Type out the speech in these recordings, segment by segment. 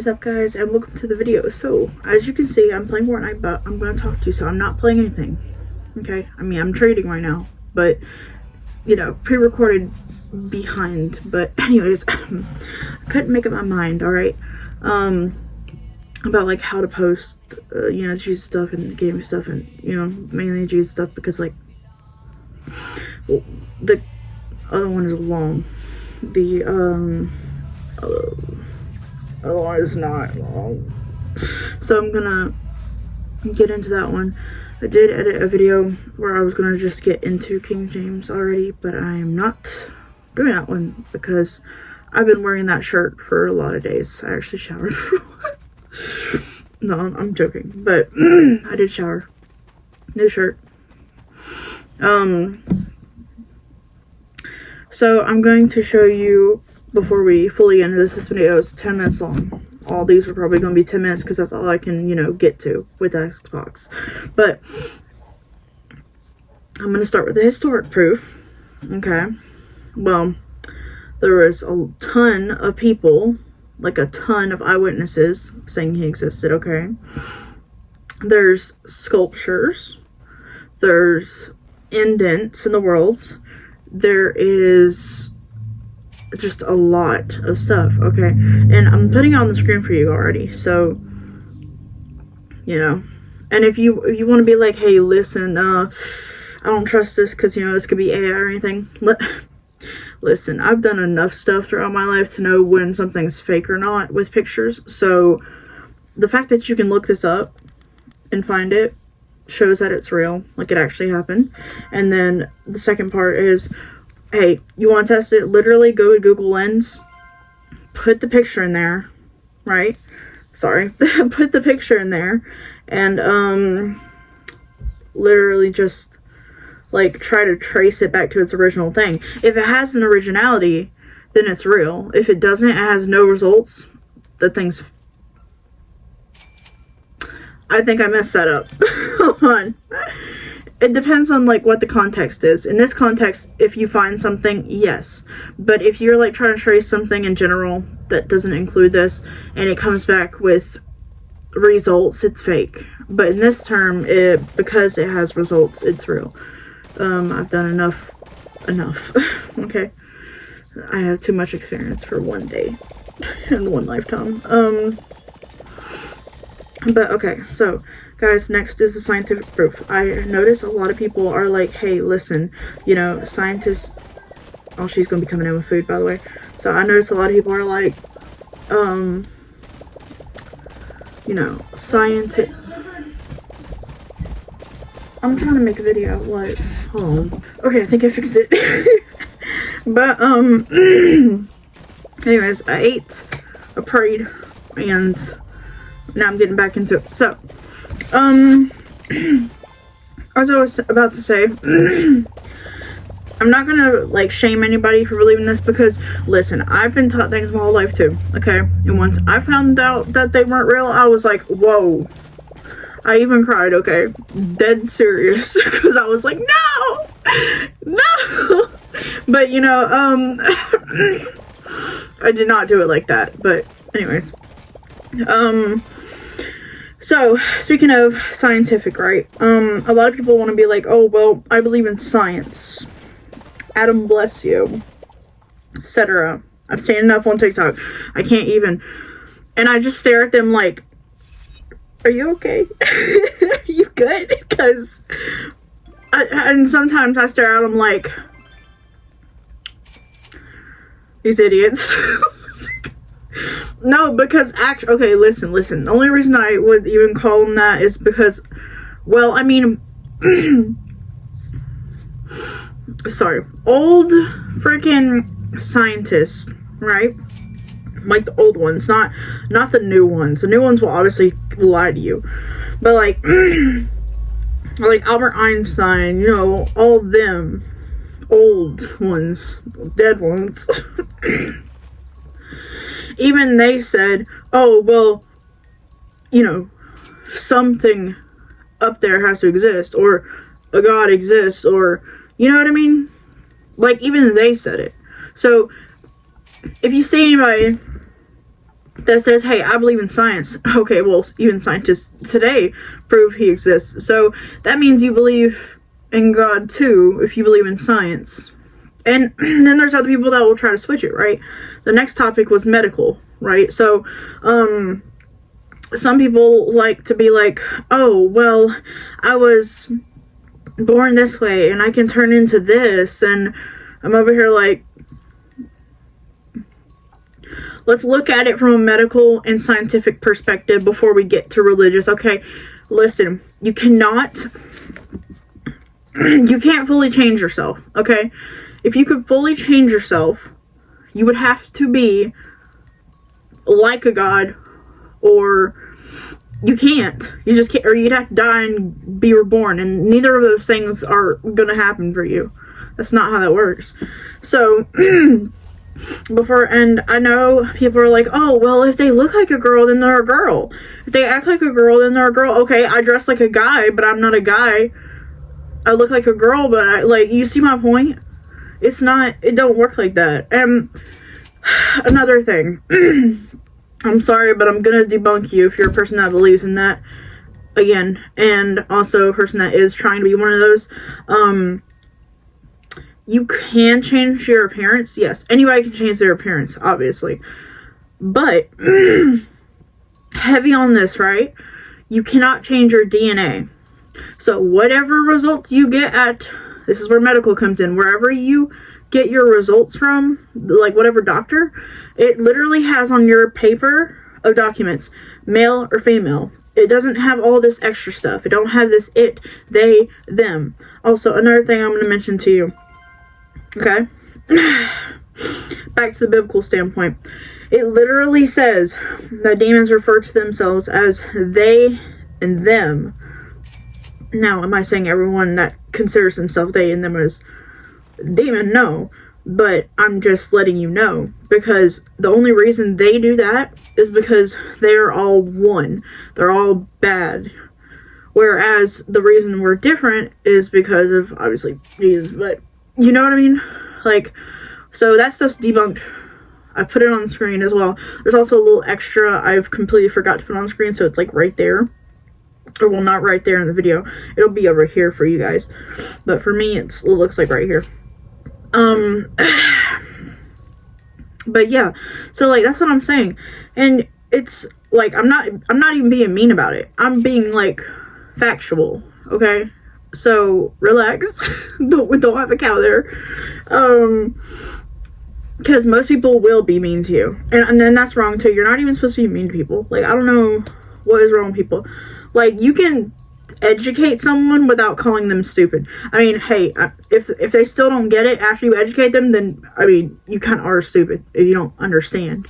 is up, guys, and welcome to the video. So as you can see, I'm playing Fortnite, but I'm going to talk to you, so I'm not playing anything. Okay, I mean, I'm trading right now, but you know, pre-recorded behind. But anyways, I couldn't make up my mind. All right, about like how to post you know, Jesus stuff and gaming stuff, and you know, mainly Jesus stuff, because like, well, the other one is long. The other one is not long, so I'm gonna get into that one. I did edit a video where I was gonna just get into King James already, but I'm not doing that one because I've been wearing that shirt for a lot of days. I actually showered. No, I'm joking, but I did shower. New shirt. So I'm going to show you, before we fully end this video is 10 minutes long. All these are probably going to be 10 minutes because that's all I can, you know, get to with Xbox. But I'm going to start with the historic proof. Okay. Well, there was a ton of people, like a ton of eyewitnesses saying he existed, okay? There's sculptures. There's indents in the world. There is just a lot of stuff, okay? And I'm putting it on the screen for you already, so you know. And if you want to be like, hey, listen, I don't trust this because, you know, this could be AI or anything. Listen, I've done enough stuff throughout my life to know when something's fake or not with pictures. So the fact that you can look this up and find it shows that it's real, like it actually happened. And then the second part is, hey, you want to test it? Literally go to Google Lens, put the picture in there, right? Sorry. Put the picture in there, and literally just like try to trace it back to its original thing. If it has an originality, then it's real. If it doesn't, it has no results, the thing's... I think I messed that up. Hold on. It depends on like what the context is. In this context, if you find something, yes. But if you're like trying to trace something in general that doesn't include this, and it comes back with results, it's fake. But in this term, because it has results, it's real. I've done enough. Okay. I have too much experience for one day and one lifetime. But okay, so guys, next is the scientific proof. I notice a lot of people are like, hey, listen, you know, scientists... Oh, she's gonna be coming in with food, by the way. So I notice a lot of people are like, you know, scientists... I'm trying to make a video. What? Hold on. Okay, I think I fixed it. But, anyways, I ate, I prayed, and now I'm getting back into it. So, as I was about to say, I'm not gonna like shame anybody for believing this, because listen, I've been taught things my whole life too, okay? And once I found out that they weren't real, I was like, whoa. I even cried, okay? Dead serious, because I was like, no! But you know, I did not do it like that. But anyways, so speaking of scientific, right? A lot of people want to be like, oh, well, I believe in science. Adam bless you, etc. I've seen enough on TikTok. I can't even. And I just stare at them like, are you okay? Are you good? Because, and sometimes I stare at them like, these idiots. No, because actually, okay, listen. The only reason I would even call them that is because, well, I mean, sorry, old freaking scientists, right? Like the old ones, not the new ones. The new ones will obviously lie to you, but like, like Albert Einstein, you know, all of them, old ones, dead ones. Even they said, oh, well, you know, something up there has to exist, or a God exists, or, you know what I mean? Like, even they said it. So, if you see anybody that says, hey, I believe in science. Okay, well, even scientists today prove he exists. So that means you believe in God too, if you believe in science. And then there's other people that will try to switch it, right? The next topic was medical, right? So, some people like to be like, oh, well, I was born this way and I can turn into this. And I'm over here like, let's look at it from a medical and scientific perspective before we get to religious. Okay, listen, you can't fully change yourself, okay? If you could fully change yourself, you would have to be like a god, or you can't. You just can't, or you'd have to die and be reborn, and neither of those things are gonna happen for you. That's not how that works. So, and I know people are like, oh, well, if they look like a girl, then they're a girl. If they act like a girl, then they're a girl. Okay, I dress like a guy, but I'm not a guy. I look like a girl, but you see my point? It don't work like that. And another thing, I'm sorry, but I'm gonna debunk you if you're a person that believes in that, again, and also a person that is trying to be one of those. You can change your appearance. Yes, anybody can change their appearance, obviously. But, heavy on this, right? You cannot change your DNA. So whatever results you get this is where medical comes in, wherever you get your results from, like whatever doctor, it literally has on your paper of documents, male or female. It doesn't have all this extra stuff. It don't have this it, they, them. Also, another thing I'm going to mention to you. Okay? Back to the biblical standpoint. It literally says that demons refer to themselves as they and them. Now, am I saying everyone that considers themselves they and them is demon? No. But I'm just letting you know. Because the only reason they do that is because they're all one. They're all bad. Whereas the reason we're different is because of, obviously, Jesus. But, you know what I mean? So that stuff's debunked. I put it on the screen as well. There's also a little extra I've completely forgot to put on the screen. So it's right there. Or, well, not right there in the video. It'll be over here for you guys. But for me, it looks like right here. But yeah. So, that's what I'm saying. And it's, I'm not even being mean about it. I'm being, factual. Okay? So, relax. don't have a cow there. Because most people will be mean to you. And then that's wrong, too. You're not even supposed to be mean to people. I don't know what is wrong with people. You can educate someone without calling them stupid. I mean, hey, if they still don't get it after you educate them, then, you kind of are stupid if you don't understand.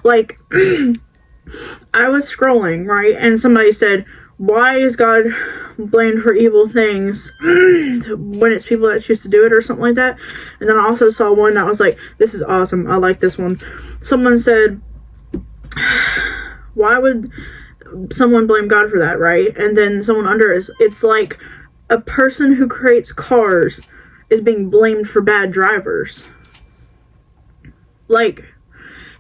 I was scrolling, right, and somebody said, why is God blamed for evil things when it's people that choose to do it or something like that? And then I also saw one that was like, this is awesome, I like this one. Someone said, why would someone blame God for that, right? And then someone under it's like a person who creates cars is being blamed for bad drivers.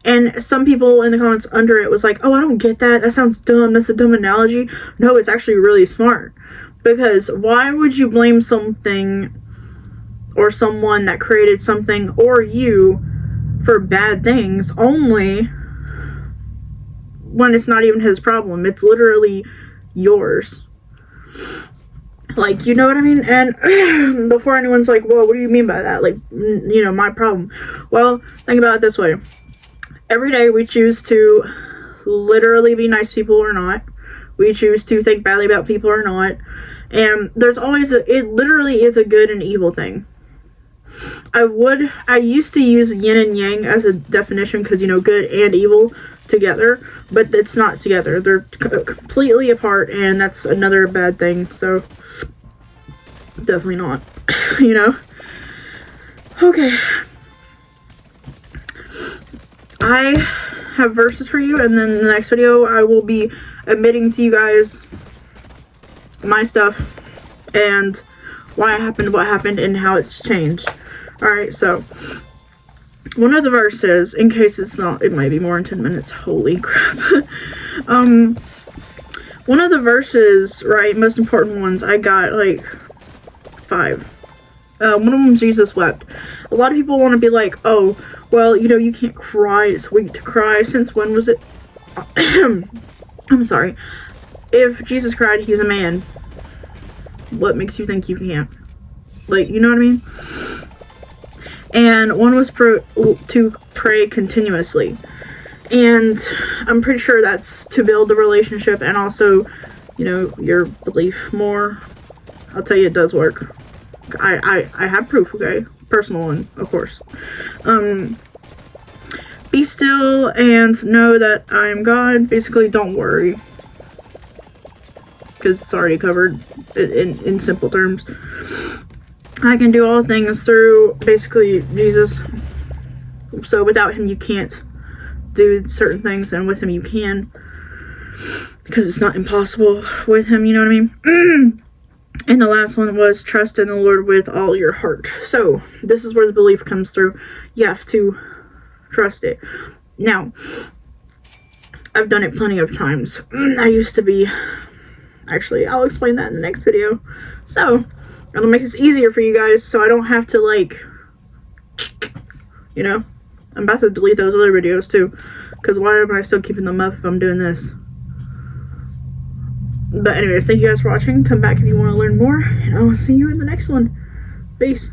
And some people in the comments under it was like, oh, I don't get that. That sounds dumb. That's a dumb analogy. No, it's actually really smart. Because why would you blame something or someone that created something or you for bad things only when it's not even his problem? It's literally yours. You know what I mean? And before anyone's like, whoa, what do you mean by that? My problem. Well, think about it this way. Every day we choose to literally be nice to people or not. We choose to think badly about people or not. And there's always it literally is a good and evil thing. I used to use yin and yang as a definition because, good and evil together, but it's not together. They're completely apart, and that's another bad thing. So, definitely not, Okay. I have verses for you, and then in the next video, I will be admitting to you guys my stuff and why it happened, what happened, and how it's changed. Alright, so one of the verses, in case it's not, it might be more than 10 minutes. Holy crap. One of the verses, right, most important ones, I got like 5. One of them, Jesus wept. A lot of people want to be like, oh, well, you know, you can't cry. It's weak to cry. Since when was it? I'm sorry. If Jesus cried, he's a man. What makes you think you can't? Like, you know what I mean? And one was to pray continuously. And I'm pretty sure that's to build the relationship and also, you know, your belief more. I'll tell you, it does work. I have proof, okay? Personal one, of course. Be still and know that I am God. Basically, don't worry. Because it's already covered in simple terms. I can do all things through, basically, Jesus. So without him, you can't do certain things, and with him, you can. Because it's not impossible with him, you know what I mean? And the last one was trust in the Lord with all your heart. So this is where the belief comes through. You have to trust it. Now, I've done it plenty of times. I used to be... Actually, I'll explain that in the next video. So, it'll make this easier for you guys so I don't have to, like, you know, I'm about to delete those other videos too, because why am I still keeping them up if I'm doing this? But anyways, thank you guys for watching. Come back if you want to learn more, and I will see you in the next one. Peace.